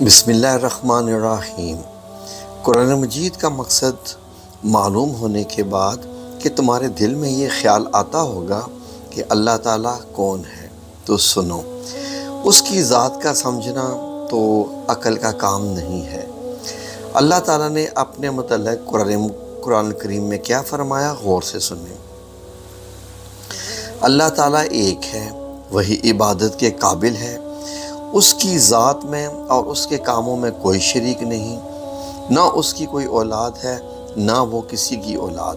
بسم اللہ الرحمن الرحیم۔ قرآن مجید کا مقصد معلوم ہونے کے بعد کہ تمہارے دل میں یہ خیال آتا ہوگا کہ اللہ تعالیٰ کون ہے، تو سنو، اس کی ذات کا سمجھنا تو عقل کا کام نہیں ہے۔ اللہ تعالیٰ نے اپنے متعلق قرآن کریم میں کیا فرمایا، غور سے سنیں۔ اللہ تعالیٰ ایک ہے، وہی عبادت کے قابل ہے، اس کی ذات میں اور اس کے کاموں میں کوئی شریک نہیں، نہ اس کی کوئی اولاد ہے نہ وہ کسی کی اولاد۔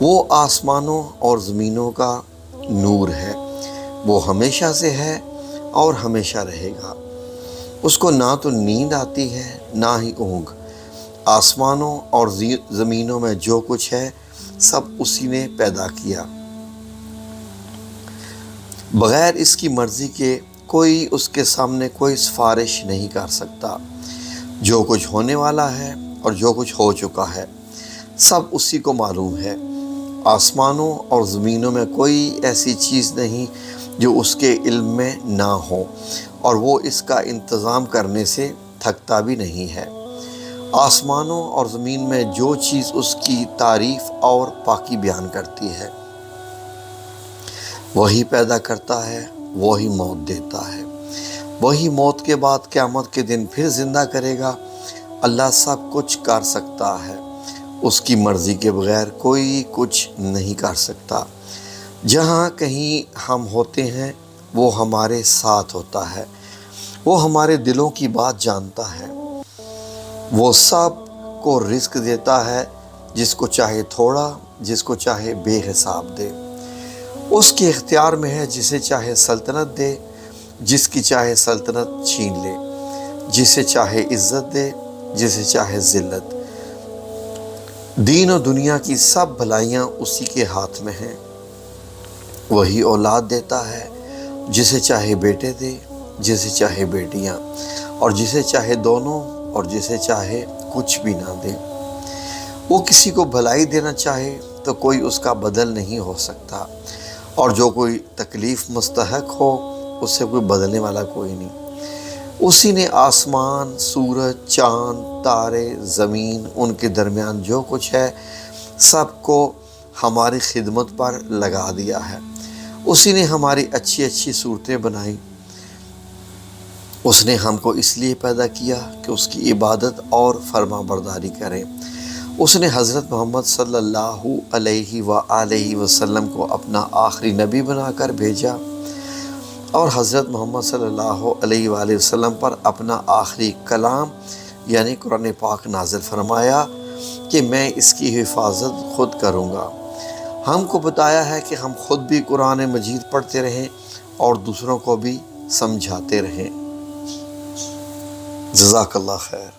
وہ آسمانوں اور زمینوں کا نور ہے، وہ ہمیشہ سے ہے اور ہمیشہ رہے گا۔ اس کو نہ تو نیند آتی ہے نہ ہی اونگ۔ آسمانوں اور زمینوں میں جو کچھ ہے سب اسی نے پیدا کیا، بغیر اس کی مرضی کے کوئی اس کے سامنے کوئی سفارش نہیں کر سکتا۔ جو کچھ ہونے والا ہے اور جو کچھ ہو چکا ہے سب اسی کو معلوم ہے۔ آسمانوں اور زمینوں میں کوئی ایسی چیز نہیں جو اس کے علم میں نہ ہو، اور وہ اس کا انتظام کرنے سے تھکتا بھی نہیں ہے۔ آسمانوں اور زمین میں جو چیز اس کی تعریف اور پاکی بیان کرتی ہے، وہی پیدا کرتا ہے، وہی موت دیتا ہے، وہی موت کے بعد قیامت کے دن پھر زندہ کرے گا۔ اللہ سب کچھ کر سکتا ہے، اس کی مرضی کے بغیر کوئی کچھ نہیں کر سکتا۔ جہاں کہیں ہم ہوتے ہیں وہ ہمارے ساتھ ہوتا ہے، وہ ہمارے دلوں کی بات جانتا ہے۔ وہ سب کو رزق دیتا ہے، جس کو چاہے تھوڑا، جس کو چاہے بے حساب دے۔ اس کے اختیار میں ہے، جسے چاہے سلطنت دے، جس کی چاہے سلطنت چھین لے، جسے چاہے عزت دے، جسے چاہے ذلت۔ دین و دنیا کی سب بھلائیاں اسی کے ہاتھ میں ہیں۔ وہی اولاد دیتا ہے، جسے چاہے بیٹے دے، جسے چاہے بیٹیاں، اور جسے چاہے دونوں، اور جسے چاہے کچھ بھی نہ دے۔ وہ کسی کو بھلائی دینا چاہے تو کوئی اس کا بدل نہیں ہو سکتا، اور جو کوئی تکلیف مستحق ہو اسے کوئی بدلنے والا کوئی نہیں۔ اسی نے آسمان، سورج، چاند، تارے، زمین، ان کے درمیان جو کچھ ہے سب کو ہماری خدمت پر لگا دیا ہے۔ اسی نے ہماری اچھی اچھی صورتیں بنائی۔ اس نے ہم کو اس لیے پیدا کیا کہ اس کی عبادت اور فرما برداری کریں۔ اس نے حضرت محمد صلی اللہ علیہ وآلہ وسلم کو اپنا آخری نبی بنا کر بھیجا، اور حضرت محمد صلی اللہ علیہ وآلہ وسلم پر اپنا آخری کلام یعنی قرآن پاک نازل فرمایا کہ میں اس کی حفاظت خود کروں گا۔ ہم کو بتایا ہے کہ ہم خود بھی قرآن مجید پڑھتے رہیں اور دوسروں کو بھی سمجھاتے رہیں۔ جزاک اللہ خیر۔